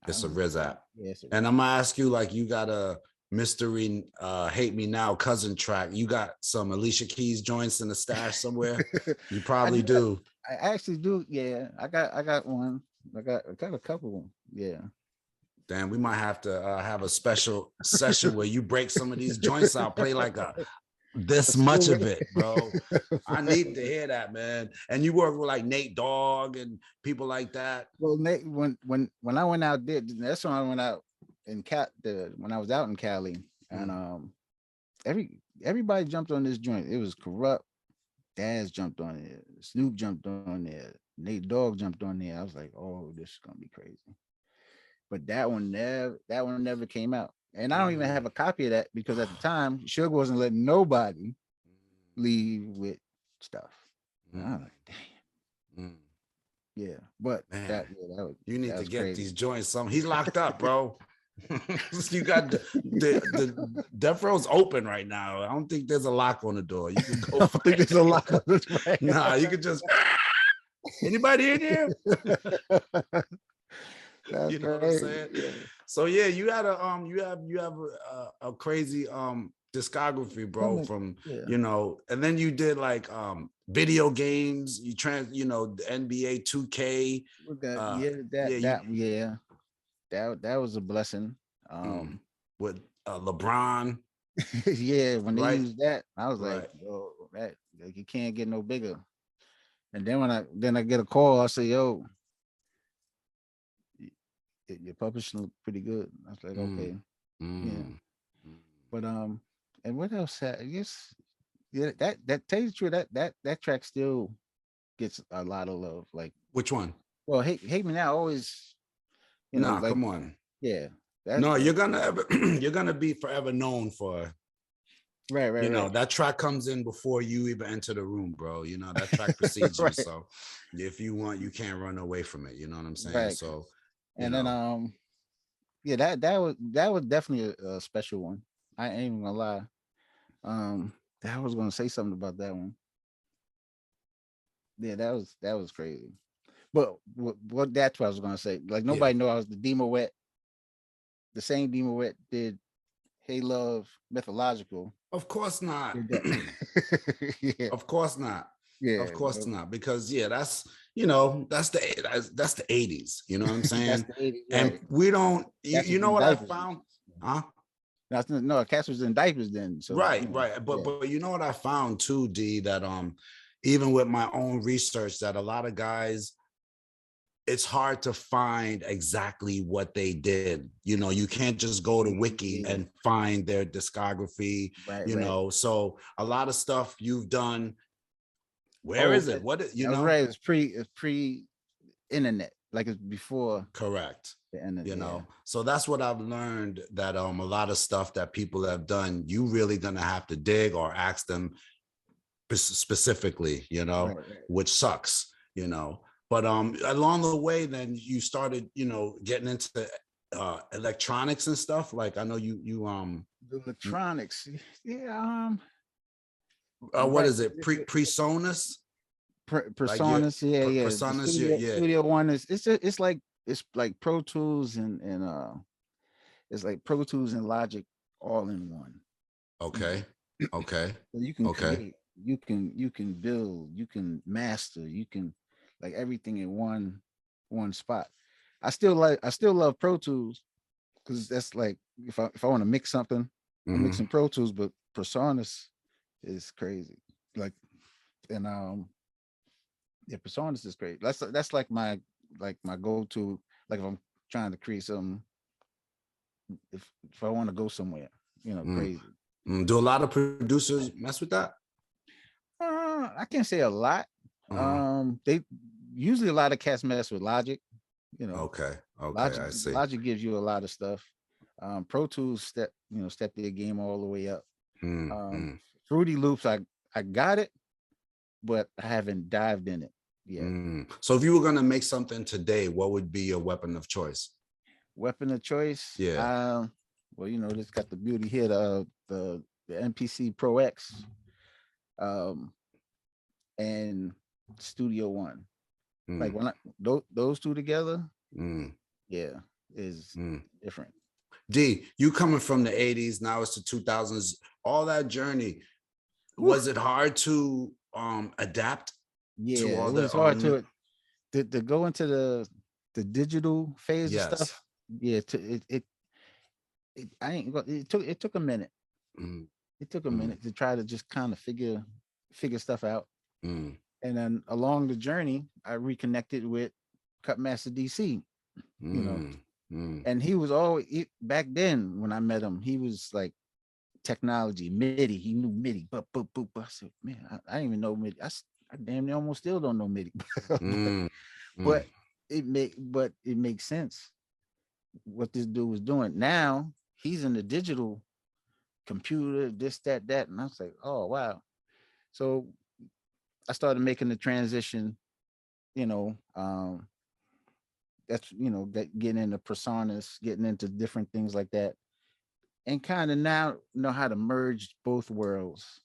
It's a Riz app. Yeah, and I'm gonna ask you, like, you got a mystery Hate Me Now cousin track. You got some Alicia Keys joints in the stash somewhere? You probably do. I actually do. Yeah, I got one. I got a couple of them. Yeah. Damn, we might have to have a special session where you break some of these joints out, play like this much of it, bro. I need to hear that, man. And you work with like Nate Dogg and people like that. Well, Nate, when I went out there, that's when I went out in when I was out in Cali, and everybody jumped on this joint. It was Kurupt, Daz jumped on it, Snoop jumped on there, Nate Dogg jumped on there. I was like, oh, this is gonna be crazy. But that one never came out, and I don't even have a copy of that because at the time, Suge wasn't letting nobody leave with stuff. And I was like, damn. Yeah, but Man, that was you need that to was get crazy. these joints. He's locked up, bro. You got the Death Row's open right now. I don't think there's a lock on the door. You can go. I don't think there's a lock on this. Nah, you could just. Anybody in here? That's You know crazy. what I'm saying? Yeah. So yeah, you had you have a crazy discography, bro. From and then you did like video games. You the NBA 2K. That was a blessing. With LeBron. Yeah, when they Right. used that, I was Right. like, yo, that like, you can't get no bigger. And then when I get a call, I say, yo, your publishing look pretty good. I was like, okay, yeah. But and what else? I guess that tell you the truth, that track still gets a lot of love. Like, Which one? well, hate me now always, Nah, like, come on. yeah. No, you're gonna be forever known for. Right. That track comes in before you even enter the room, bro. That track precedes you. Right. So if you want, you can't run away from it. You know what I'm saying? Right. So and then yeah, that was definitely a special one. I ain't even gonna lie. I was gonna say something about that one. Yeah, that was crazy. But what that's what I was gonna say. Like, nobody know I was the Demo Wet. The same Demo Wet did Hey Love Mythological. Of course not. Yeah. Of course not. Yeah. Of course not. Because that's that's the 80s. You know what I'm saying? That's the 80s, right. And we don't. You know what I found? Huh? No, Cass was in diapers then. So right. But you know what I found too, D, that even with my own research, that a lot of guys, it's hard to find exactly what they did. You can't just go to Wiki and find their discography. Right. So a lot of stuff you've done. Where is it? What you know? Right. It's pre-internet, like it's before. Correct. The internet, So that's what I've learned, that a lot of stuff that people have done, you really gonna have to dig or ask them specifically, right. Which sucks, But along the way, then you started, getting into electronics and stuff. Like, I know you the electronics. Yeah. What is it? Presonus? Presonus, like yeah. Presonus, Studio One is it's like Pro Tools and it's like Pro Tools and Logic all in one. Okay. So you can create, you can build, you can master, you can like everything in one spot. I still love Pro Tools because that's like if I want to mix something, I'm mixing Pro Tools, but Presonus is crazy. Like, and yeah, Presonus is great. That's like my go-to. Like, if I'm trying to create something, if I want to go somewhere, crazy. Do a lot of producers mess with that? I can't say a lot. They usually, a lot of cats mess with Logic. Okay. Logic, I see. Logic gives you a lot of stuff. Pro Tools step their game all the way up. Fruity Loops, I got it, but I haven't dived in it yet. So if you were gonna make something today, what would be your weapon of choice? Weapon of choice? Yeah. Well, it's got the beauty here, the MPC Pro X, and Studio One. Like, when those two together, yeah, is different. D, you coming from the 80s, now it's the 2000s, all that journey, was it hard to adapt Yeah, to all it the was hard to go into the digital phase of yes. stuff. Yeah, it took a minute. Mm, It took a mm, minute to try to just kind of figure stuff out. mm, And then along the journey, I reconnected with Cutmaster DC, you know, mm, mm, and he was always back then when I met him, he was like technology, MIDI. He knew MIDI, but I said, man, I didn't even know MIDI. I damn near almost still don't know MIDI, but mm, mm, but it makes sense what this dude was doing. Now he's in the digital computer, this, that, and I was like, oh wow. So I started making the transition, you know, that's that getting into personas, getting into different things like that, and kind of now know how to merge both worlds.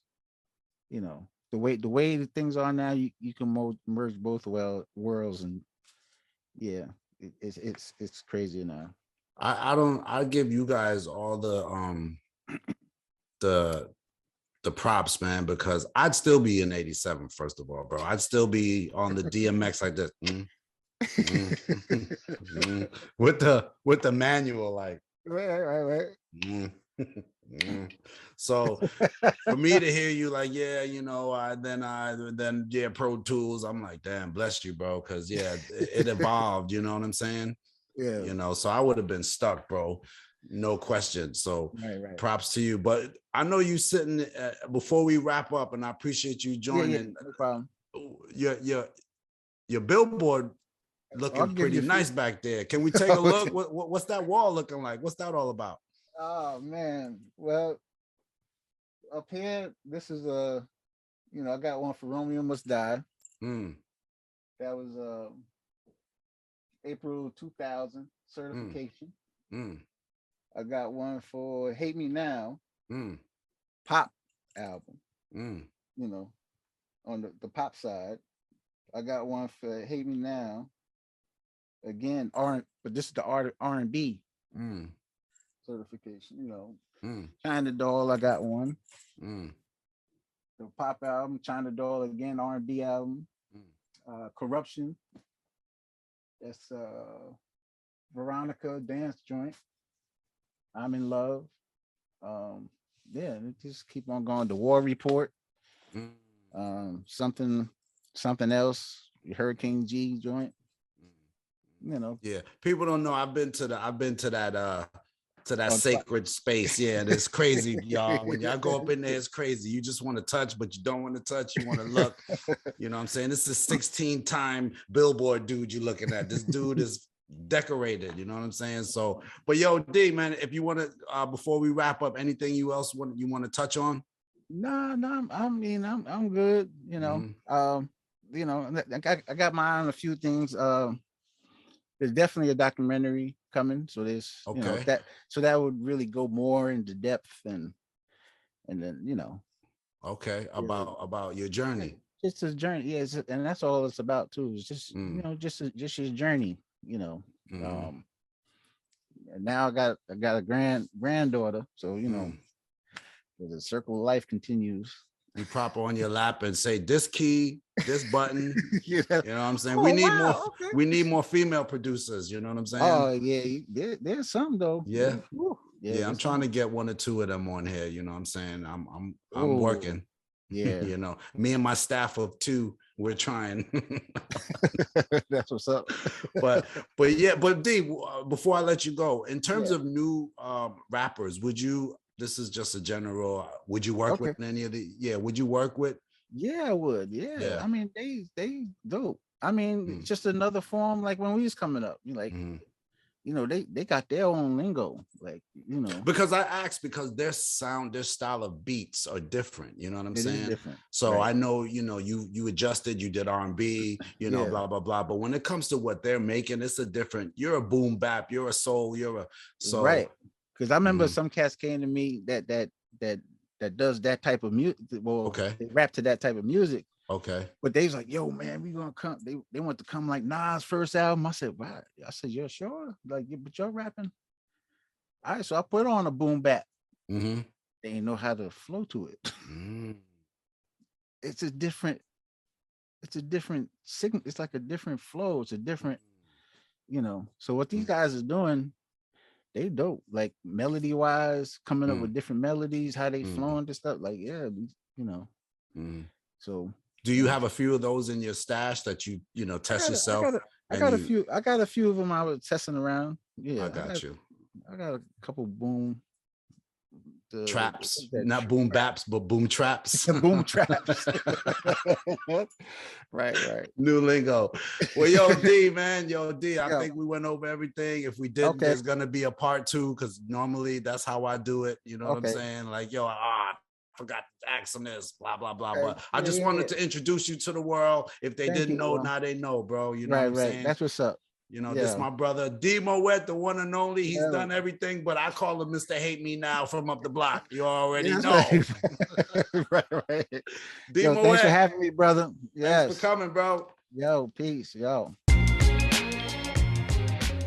The way the things are now, you can merge both worlds, and yeah, it's crazy now. I don't. I give you guys all the the props, man, because I'd still be in '87. First of all, bro, I'd still be on the DMX like this. Mm, with the manual, like. Right. Mm, mm. So for me to hear you like, yeah, then yeah, Pro Tools, I'm like, damn, bless you, bro, because yeah, it evolved. You know what I'm saying? Yeah. So I would have been stuck, bro, no question. So Right. props to you. But I know you sitting before we wrap up, and I appreciate you Yeah. joining. No problem. Your billboard I'll looking give pretty you a few. nice back there. Can we take a look? What's that wall looking like? What's that all about? Oh man. Well, up here, this is I got one for Romeo Must Die. Mm, That was April 2000 mm, certification. mm, I got one for Hate Me Now mm, pop album, mm, you know, on the pop side. I got one for Hate Me Now again, but this is the R&B mm, certification. mm, China Doll, I got one. mm, The pop album, China Doll again, R&B album. mm. Corruption, that's Veronica dance joint. I'm in love. Um, yeah, and it just keep on going. The War Report, Mm, something else. Hurricane G joint. mm. You know, Yeah, people don't know. I've been to that on sacred space. Yeah, and it's crazy, y'all. When y'all go up in there, it's crazy. You just want to touch, but you don't want to touch. You want to look. You know what I'm saying? This is 16-time Billboard dude you're looking at. This dude is decorated. You know what I'm saying? So, but yo, D, man, if you want to, before we wrap up, anything you want to touch on? no. I'm good. Mm-hmm. I got my eye on a few things. There's definitely a documentary coming, so there's Okay. that so that would really go more into depth, and then Okay. really, About your yeah, journey. just his journey. Yeah, and that's all it's about too. It's just Mm, just his journey. mm, Um, and now I got a granddaughter, so mm. the circle of life continues. You prop her on your lap and say this key, this button. Yeah. You know what I'm saying? Oh wow. Okay. We need more female producers. You know what I'm saying? Oh yeah. There's some though. Yeah. Yeah. Yeah. I'm There's trying some. to get one or two of them on here. You know what I'm saying? I'm Oh working. yeah. Me and my staff of two, we're trying. That's what's up. but yeah, but D, before I let you go, in terms Yeah. of new rappers, this is just a general, would you work with Okay. any of the, yeah, would you work with? Yeah, I would. Yeah. Yeah. I mean, they dope. I mean, Mm, it's just another form like when we was coming up. You like, mm. they got their own lingo. Like, Because I asked because their sound, their style of beats are different. You know what I'm it is saying? different. So Right. I know, you adjusted, you did R&B, Yeah. blah, blah, blah. But when it comes to what they're making, it's you're a boom bap, you're a soul, Right. Because I remember mhm, some cats came to me that that does that type of music. Well, okay, they rap to that type of music. okay. But they was like, yo, man, we gonna come. They want to come like Nas first album. I said, wow. I said, you're sure? Like, yeah, but you're rapping. All right, so I put on a boom bap. Mm-hmm. They ain't know how to flow to it. Mm, It's a different. it's a different signal. It's like a different flow. It's a different, So what these guys are doing, they dope. Like melody wise, coming up with different melodies, how they flowing and stuff. Like, yeah, So do you have a few of those in your stash that you test yourself? I got a few of them I was testing around. Yeah, I got you. I got a couple boom traps, not boom baps, but boom traps. Boom traps. Right. New lingo. Well, yo, D, man, I think we went over everything. If we didn't, there's gonna be a part 2 because normally that's how I do it. You know what I'm saying? Like, yo, forgot to ask them this, blah, blah, blah. But I just wanted to introduce you to the world. If they didn't know, now they know, bro. You know what I'm saying? That's what's up. This is my brother, D Moet, the one and only. He's done everything, but I call him Mr. Hate Me Now from up the block. You already know. Right. D Moet, thanks for having me, brother. Yes. Thanks for coming, bro. Yo, peace, yo.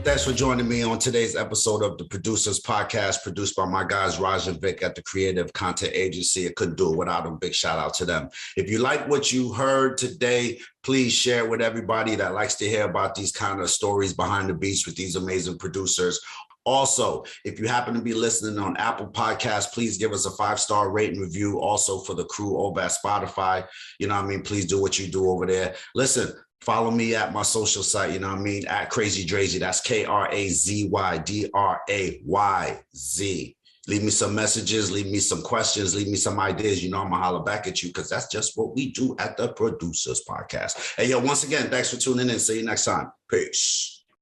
Thanks for joining me on today's episode of the Producers Podcast, produced by my guys, Raj and Vic at the Creative Content Agency. I couldn't do it without them. Big shout out to them. If you like what you heard today, please share it with everybody that likes to hear about these kind of stories behind the beats with these amazing producers. Also, if you happen to be listening on Apple Podcasts, please give us a 5-star rate and review. Also for the crew over at Spotify, please do what you do over there. Listen, follow me at my social site, at Krazy Drayz. That's KrazyDrayz. Leave me some messages, leave me some questions, leave me some ideas. I'm gonna holler back at you because that's just what we do at the Producers Podcast. Hey, yo, once again, thanks for tuning in. See you next time. Peace.